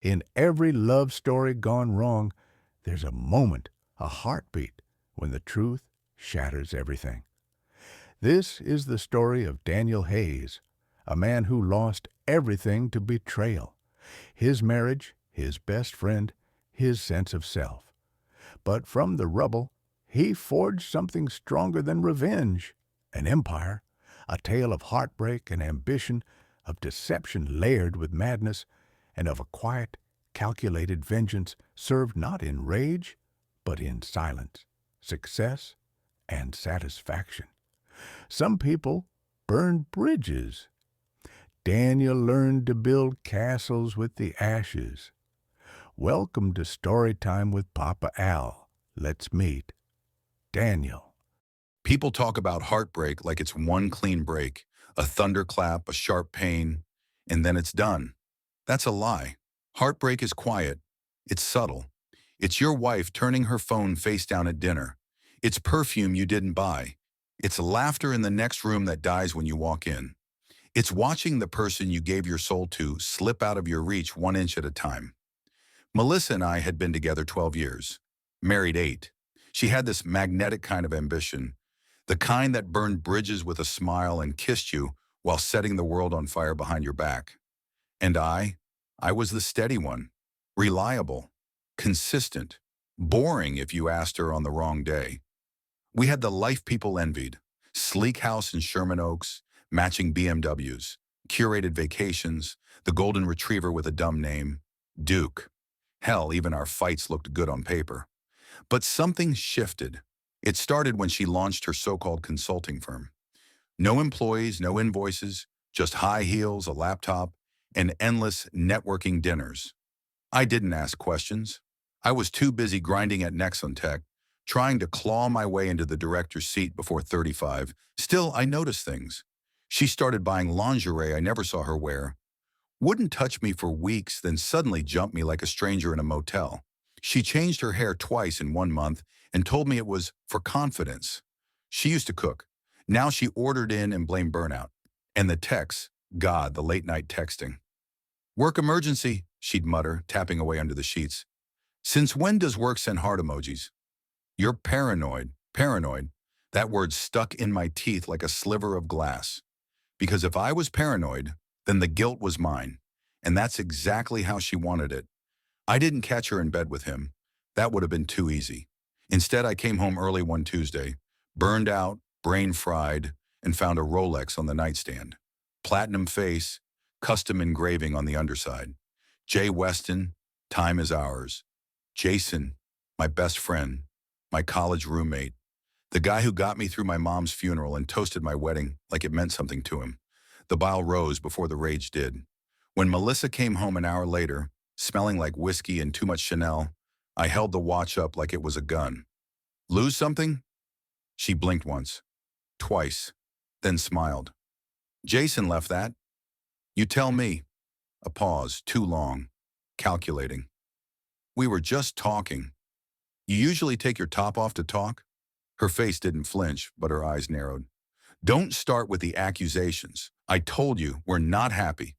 In every love story gone wrong, there's a moment, a heartbeat, when the truth shatters everything. This is the story of Daniel Hayes, a man who lost everything to betrayal. His marriage, his best friend, his sense of self. But from the rubble, he forged something stronger than revenge, an empire, a tale of heartbreak and ambition, of deception layered with madness, and of a quiet, calculated vengeance served not in rage, but in silence, success, and satisfaction. Some people burned bridges. Daniel learned to build castles with the ashes. Welcome to Storytime with Papa Al. Let's meet Daniel. People talk about heartbreak like it's one clean break, a thunderclap, a sharp pain, and then it's done. That's a lie. Heartbreak is quiet. It's subtle. It's your wife turning her phone face down at dinner. It's perfume you didn't buy. It's laughter in the next room that dies when you walk in. It's watching the person you gave your soul to slip out of your reach 1 inch at a time. Melissa and I had been together 12 years, married 8. She had this magnetic kind of ambition, the kind that burned bridges with a smile and kissed you while setting the world on fire behind your back. And I was the steady one, reliable, consistent, boring if you asked her on the wrong day. We had the life people envied, sleek house in Sherman Oaks, matching BMWs, curated vacations, the golden retriever with a dumb name, Duke. Hell, even our fights looked good on paper. But something shifted. It started when she launched her so-called consulting firm. No employees, no invoices, just high heels, a laptop, and endless networking dinners. I didn't ask questions. I was too busy grinding at Nexon Tech, trying to claw my way into the director's seat before 35. Still, I noticed things. She started buying lingerie I never saw her wear, wouldn't touch me for weeks, then suddenly jumped me like a stranger in a motel. She changed her hair twice in 1 month and told me it was for confidence. She used to cook. Now she ordered in and blamed burnout. And the texts, God, the late-night texting. Work emergency, she'd mutter, tapping away under the sheets. Since when does work send heart emojis? You're paranoid. Paranoid. That word stuck in my teeth like a sliver of glass. Because if I was paranoid, then the guilt was mine. And that's exactly how she wanted it. I didn't catch her in bed with him. That would have been too easy. Instead, I came home early one Tuesday, burned out, brain fried, and found a Rolex on the nightstand. Platinum face, custom engraving on the underside. Jay Weston, time is ours. Jason, my best friend, my college roommate, the guy who got me through my mom's funeral and toasted my wedding like it meant something to him. The bile rose before the rage did. When Melissa came home an hour later, smelling like whiskey and too much Chanel, I held the watch up like it was a gun. Lose something? She blinked once, twice, then smiled. Jason left that. You tell me. A pause, too long, calculating. We were just talking. You usually take your top off to talk? Her face didn't flinch, but her eyes narrowed. Don't start with the accusations. I told you, we're not happy.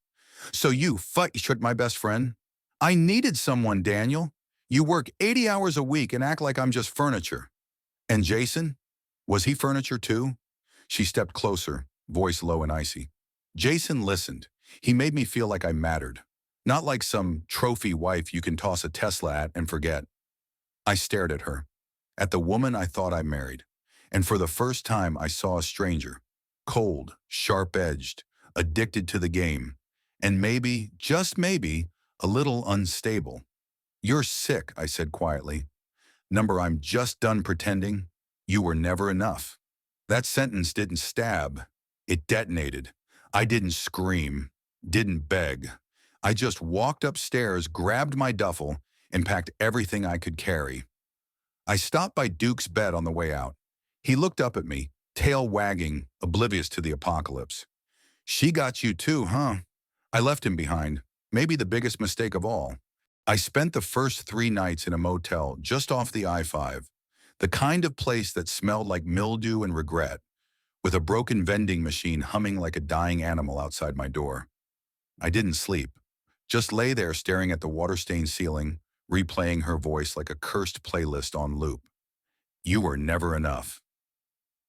So you shot my best friend? I needed someone, Daniel. You work 80 hours a week and act like I'm just furniture. And Jason? Was he furniture too? She stepped closer, voice low and icy. Jason listened. He made me feel like I mattered. Not like some trophy wife you can toss a Tesla at and forget. I stared at her, at the woman I thought I married. And for the first time, I saw a stranger. Cold, sharp-edged, addicted to the game. And maybe, just maybe, a little unstable. You're sick, I said quietly. Number, I'm just done pretending. You were never enough. That sentence didn't stab. It detonated. I didn't scream, didn't beg. I just walked upstairs, grabbed my duffel, and packed everything I could carry. I stopped by Duke's bed on the way out. He looked up at me, tail wagging, oblivious to the apocalypse. She got you too, huh? I left him behind, maybe the biggest mistake of all. I spent the first 3 nights in a motel just off the I-5, the kind of place that smelled like mildew and regret, with a broken vending machine humming like a dying animal outside my door. I didn't sleep, Just lay there staring at the water-stained ceiling, replaying her voice like a cursed playlist on loop. You were never enough.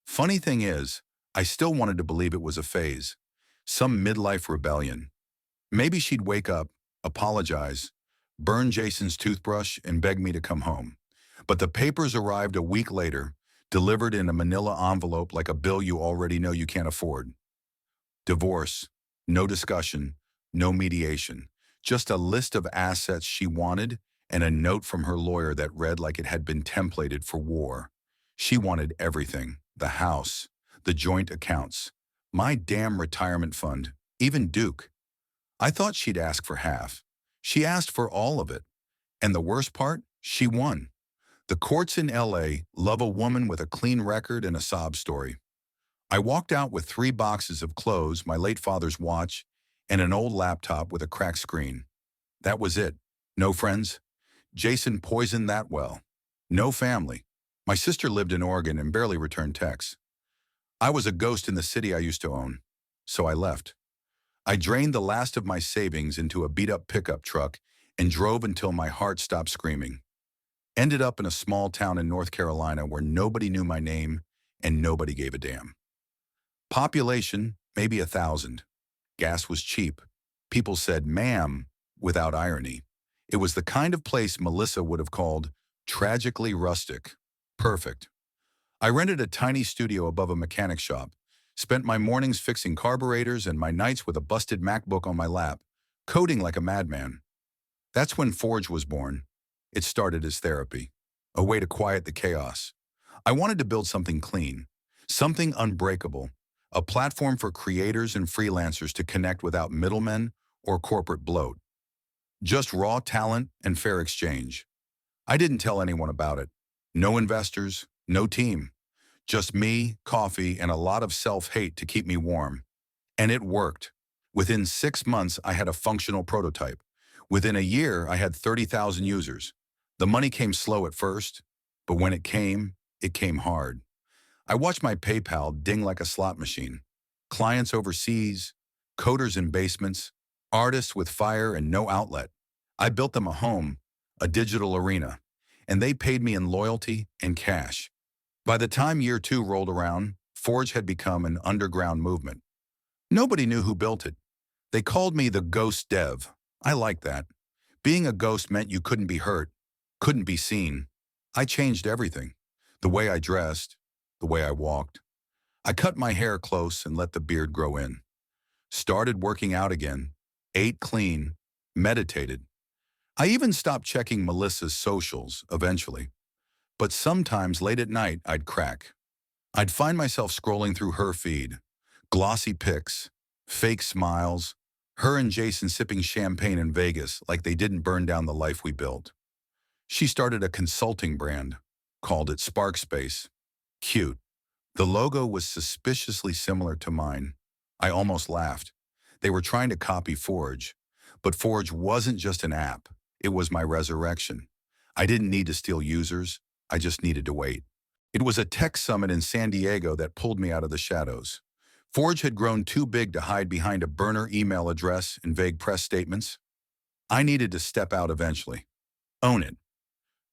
Funny thing is, I still wanted to believe it was a phase, some midlife rebellion. Maybe she'd wake up, apologize, burn Jason's toothbrush, and beg me to come home. But the papers arrived a week later, delivered in a manila envelope like a bill you already know you can't afford. Divorce, no discussion, no mediation, just a list of assets she wanted and a note from her lawyer that read like it had been templated for war. She wanted everything, the house, the joint accounts, my damn retirement fund, even Duke. I thought she'd ask for half. She asked for all of it. And the worst part, she won. The courts in LA love a woman with a clean record and a sob story. I walked out with 3 boxes of clothes, my late father's watch, and an old laptop with a cracked screen. That was it. No friends. Jason poisoned that well. No family. My sister lived in Oregon and barely returned texts. I was a ghost in the city I used to own. So I left. I drained the last of my savings into a beat-up pickup truck and drove until my heart stopped screaming. Ended up in a small town in North Carolina where nobody knew my name and nobody gave a damn. Population, maybe 1,000. Gas was cheap. People said, "ma'am," without irony. It was the kind of place Melissa would have called tragically rustic. Perfect. I rented a tiny studio above a mechanic shop, spent my mornings fixing carburetors and my nights with a busted MacBook on my lap, coding like a madman. That's when Forge was born. It started as therapy, a way to quiet the chaos. I wanted to build something clean, something unbreakable, a platform for creators and freelancers to connect without middlemen or corporate bloat. Just raw talent and fair exchange. I didn't tell anyone about it. No investors, no team. Just me, coffee, and a lot of self-hate to keep me warm. And it worked. Within 6 months, I had a functional prototype. Within a year, I had 30,000 users. The money came slow at first, but when it came hard. I watched my PayPal ding like a slot machine. Clients overseas, coders in basements, artists with fire and no outlet. I built them a home, a digital arena, and they paid me in loyalty and cash. By the time year 2 rolled around, Forge had become an underground movement. Nobody knew who built it. They called me the ghost dev. I liked that. Being a ghost meant you couldn't be hurt, couldn't be seen. I changed everything. The way I dressed, the way I walked. I cut my hair close and let the beard grow in. Started working out again, ate clean, meditated. I even stopped checking Melissa's socials eventually. But sometimes late at night, I'd crack. I'd find myself scrolling through her feed. Glossy pics, fake smiles, her and Jason sipping champagne in Vegas like they didn't burn down the life we built. She started a consulting brand, called it Sparkspace. Cute. The logo was suspiciously similar to mine. I almost laughed. They were trying to copy Forge. But Forge wasn't just an app. It was my resurrection. I didn't need to steal users. I just needed to wait. It was a tech summit in San Diego that pulled me out of the shadows. Forge had grown too big to hide behind a burner email address and vague press statements. I needed to step out eventually. Own it.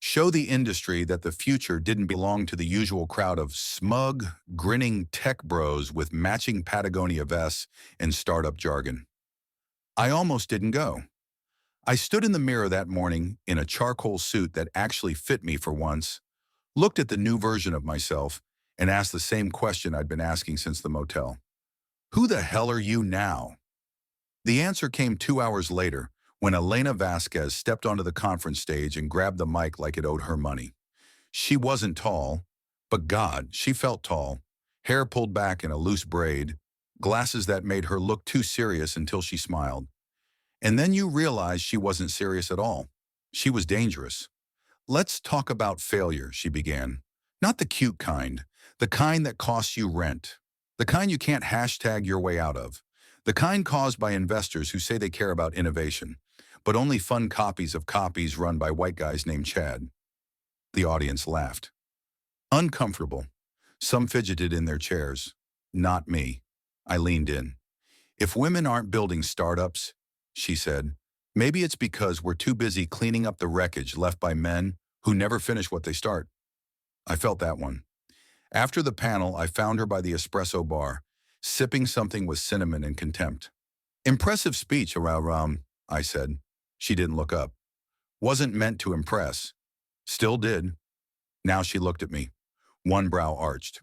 Show the industry that the future didn't belong to the usual crowd of smug, grinning tech bros with matching Patagonia vests and startup jargon. I almost didn't go. I stood in the mirror that morning in a charcoal suit that actually fit me for once, looked at the new version of myself, and asked the same question I'd been asking since the motel. Who the hell are you now? The answer came 2 hours later when Elena Vasquez stepped onto the conference stage and grabbed the mic like it owed her money. She wasn't tall, but God, she felt tall. Hair pulled back in a loose braid, glasses that made her look too serious until she smiled. And then you realize she wasn't serious at all. She was dangerous. Let's talk about failure, she began. Not the cute kind, the kind that costs you rent, the kind you can't hashtag your way out of, the kind caused by investors who say they care about innovation, but only fund copies of copies run by white guys named Chad. The audience laughed. Uncomfortable. Some fidgeted in their chairs. Not me. I leaned in. If women aren't building startups, she said, Maybe it's because we're too busy cleaning up the wreckage left by men who never finish what they start. I felt that one. After the panel, I found her by the espresso bar, sipping something with cinnamon and contempt. Impressive speech, around, I said. She didn't look up. Wasn't meant to impress. Still did. Now she looked at me. One brow arched.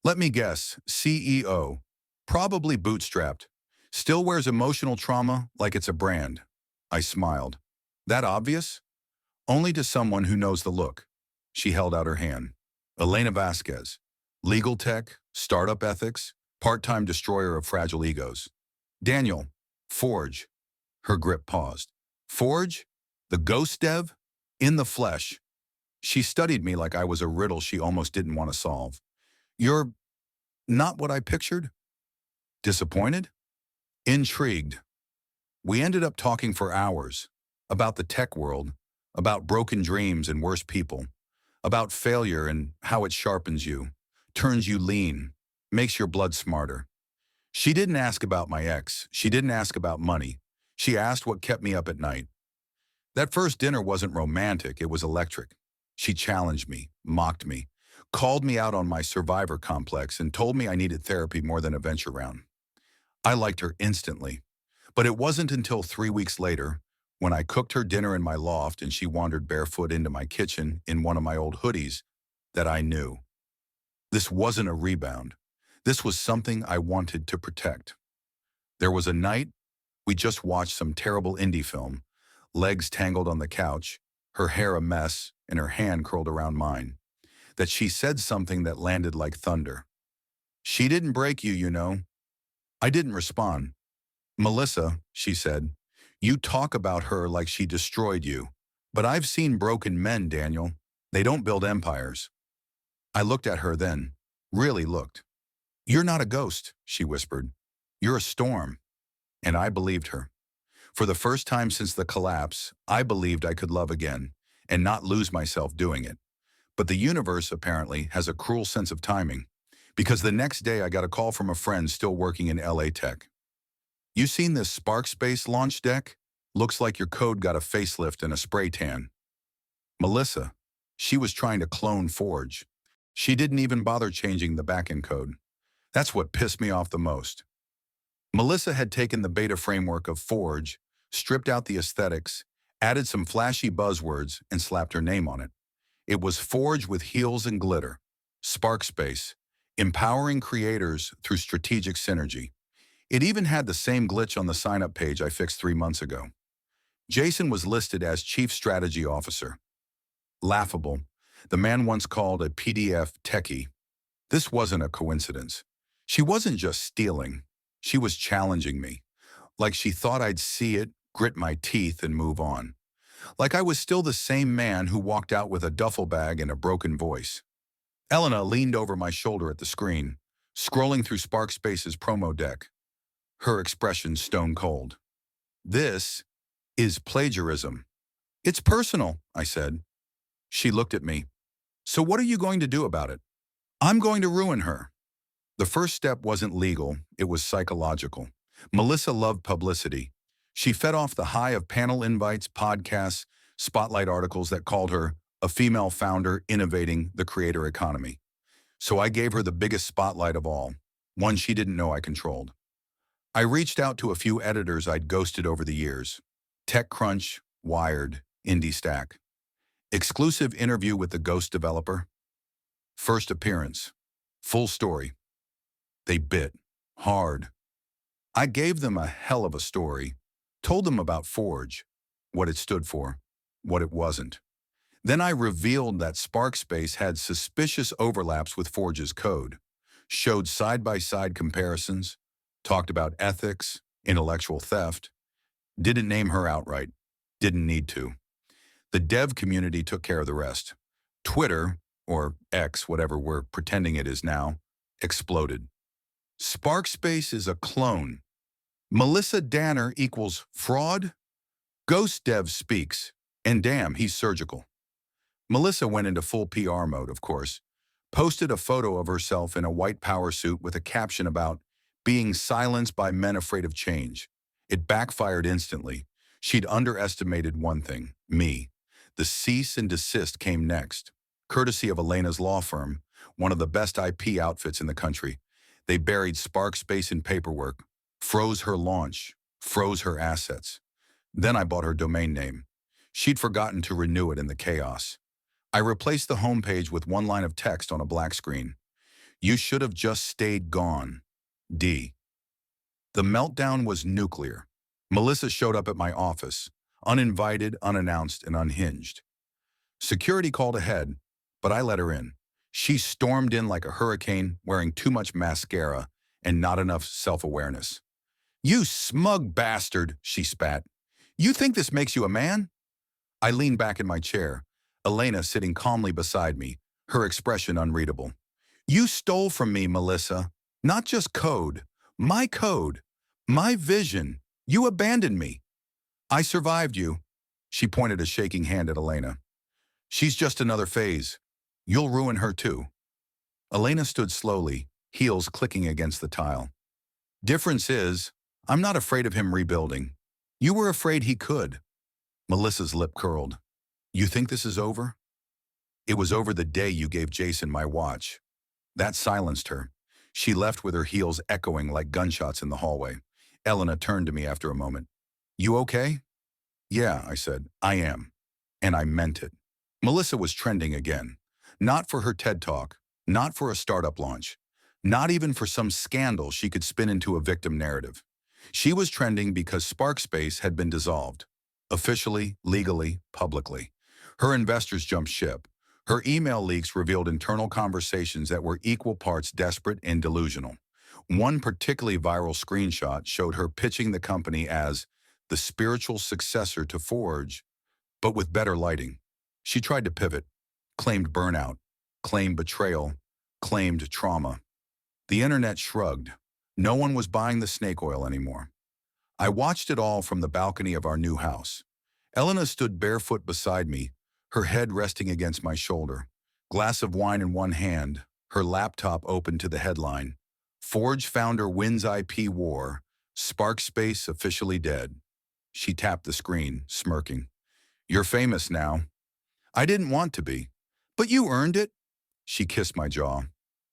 Let me guess, CEO. Probably bootstrapped. Still wears emotional trauma like it's a brand. I smiled. That obvious? Only to someone who knows the look. She held out her hand. Elena Vasquez. Legal tech, startup ethics, part-time destroyer of fragile egos. Daniel. Forge. Her grip paused. Forge? The ghost dev? In the flesh. She studied me like I was a riddle she almost didn't want to solve. You're not what I pictured? Disappointed? Intrigued. We ended up talking for hours about the tech world, about broken dreams and worse people, about failure and how it sharpens you, turns you lean, makes your blood smarter. She didn't ask about my ex. She didn't ask about money. She asked what kept me up at night. That first dinner wasn't romantic, it was electric. She challenged me, mocked me, called me out on my survivor complex, and told me I needed therapy more than a venture round. I liked her instantly. But it wasn't until 3 weeks later, when I cooked her dinner in my loft and she wandered barefoot into my kitchen in one of my old hoodies, that I knew. This wasn't a rebound. This was something I wanted to protect. There was a night we just watched some terrible indie film, legs tangled on the couch, her hair a mess, and her hand curled around mine, that she said something that landed like thunder. She didn't break you, you know. I didn't respond. Melissa, she said, you talk about her like she destroyed you. But I've seen broken men, Daniel. They don't build empires. I looked at her then, really looked. You're not a ghost, she whispered. You're a storm. And I believed her. For the first time since the collapse, I believed I could love again and not lose myself doing it. But the universe, apparently, has a cruel sense of timing, because the next day I got a call from a friend still working in LA tech. You seen this Sparkspace launch deck? Looks like your code got a facelift and a spray tan. Melissa, she was trying to clone Forge. She didn't even bother changing the backend code. That's what pissed me off the most. Melissa had taken the beta framework of Forge, stripped out the aesthetics, added some flashy buzzwords, and slapped her name on it. It was Forge with heels and glitter. Sparkspace, empowering creators through strategic synergy. It even had the same glitch on the sign-up page I fixed 3 months ago. Jason was listed as Chief Strategy Officer. Laughable. The man once called a PDF techie. This wasn't a coincidence. She wasn't just stealing. She was challenging me. Like she thought I'd see it, grit my teeth, and move on. Like I was still the same man who walked out with a duffel bag and a broken voice. Elena leaned over my shoulder at the screen, scrolling through Sparkspace's promo deck. Her expression stone cold. This is plagiarism. It's personal, I said. She looked at me. So what are you going to do about it? I'm going to ruin her. The first step wasn't legal, it was psychological. Melissa loved publicity. She fed off the high of panel invites, podcasts, spotlight articles that called her a female founder innovating the creator economy. So I gave her the biggest spotlight of all, one she didn't know I controlled. I reached out to a few editors I'd ghosted over the years. TechCrunch, Wired, IndieStack. Exclusive interview with the ghost developer. First appearance. Full story. They bit. Hard. I gave them a hell of a story. Told them about Forge. What it stood for. What it wasn't. Then I revealed that Sparkspace had suspicious overlaps with Forge's code. Showed side-by-side comparisons. Talked about ethics, intellectual theft. Didn't name her outright. Didn't need to. The dev community took care of the rest. Twitter, or X, whatever we're pretending it is now, exploded. Sparkspace is a clone. Melissa Danner equals fraud? Ghost Dev speaks, and damn, he's surgical. Melissa went into full PR mode, of course. Posted a photo of herself in a white power suit with a caption about being silenced by men afraid of change. It backfired instantly. She'd underestimated one thing, me. The cease and desist came next, courtesy of Elena's law firm, one of the best IP outfits in the country. They buried Sparkspace in paperwork, froze her launch, froze her assets. Then I bought her domain name. She'd forgotten to renew it in the chaos. I replaced the homepage with one line of text on a black screen. You should have just stayed gone. D. The meltdown was nuclear. Melissa showed up at my office, uninvited, unannounced, and unhinged. Security called ahead, but I let her in. She stormed in like a hurricane, wearing too much mascara and not enough self-awareness. You smug bastard, she spat. You think this makes you a man? I leaned back in my chair, Elena sitting calmly beside me, her expression unreadable. You stole from me, Melissa. Not just code, my vision. You abandoned me. I survived you. She pointed a shaking hand at Elena. She's just another phase. You'll ruin her too. Elena stood slowly, heels clicking against the tile. Difference is, I'm not afraid of him rebuilding. You were afraid he could. Melissa's lip curled. You think this is over? It was over the day you gave Jason my watch. That silenced her. She left with her heels echoing like gunshots in the hallway. Elena turned to me after a moment. You okay? Yeah, I said, I am. And I meant it. Melissa was trending again. Not for her TED Talk, not for a startup launch, not even for some scandal she could spin into a victim narrative. She was trending because Sparkspace had been dissolved. Officially, legally, publicly. Her investors jumped ship. Her email leaks revealed internal conversations that were equal parts desperate and delusional. One particularly viral screenshot showed her pitching the company as the spiritual successor to Forge, but with better lighting. She tried to pivot, claimed burnout, claimed betrayal, claimed trauma. The internet shrugged. No one was buying the snake oil anymore. I watched it all from the balcony of our new house. Elena stood barefoot beside me, her head resting against my shoulder. Glass of wine in one hand, her laptop open to the headline. Forge founder wins IP war, Sparkspace officially dead. She tapped the screen, smirking. You're famous now. I didn't want to be. But you earned it. She kissed my jaw.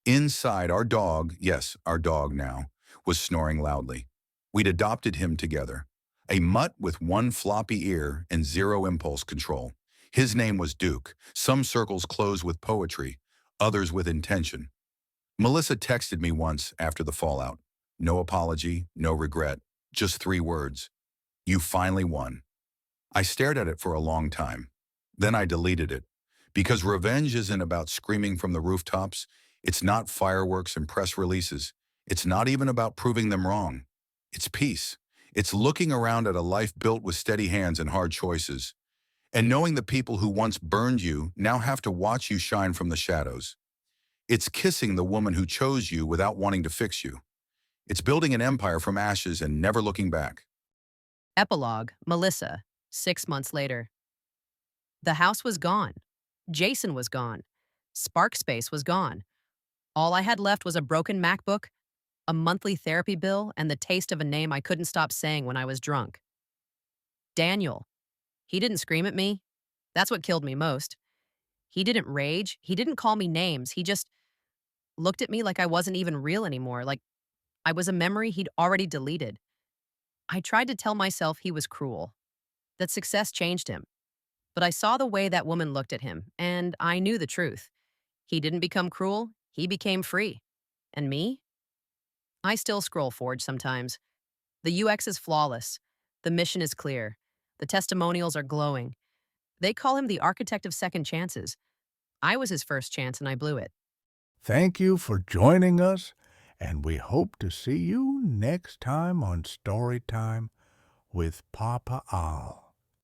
Inside, our dog, yes, our dog now, was snoring loudly. We'd adopted him together. A mutt with one floppy ear and zero impulse control. His name was Duke. Some circles close with poetry, others with intention. Melissa texted me once after the fallout. No apology, no regret, just 3 words. You finally won. I stared at it for a long time. Then I deleted it. Because revenge isn't about screaming from the rooftops. It's not fireworks and press releases. It's not even about proving them wrong. It's peace. It's looking around at a life built with steady hands and hard choices. And knowing the people who once burned you now have to watch you shine from the shadows. It's kissing the woman who chose you without wanting to fix you. It's building an empire from ashes and never looking back. Epilogue, Melissa, 6 months later. The house was gone. Jason was gone. Sparkspace was gone. All I had left was a broken MacBook, a monthly therapy bill, and the taste of a name I couldn't stop saying when I was drunk. Daniel. He didn't scream at me. That's what killed me most. He didn't rage. He didn't call me names. He just looked at me like I wasn't even real anymore, like I was a memory he'd already deleted. I tried to tell myself he was cruel, that success changed him. But I saw the way that woman looked at him, and I knew the truth. He didn't become cruel, he became free. And me? I still scroll Forge sometimes. The UX is flawless. The mission is clear. The testimonials are glowing. They call him the architect of second chances. I was his first chance and I blew it. Thank you for joining us, and we hope to see you next time on Storytime with Papa Al.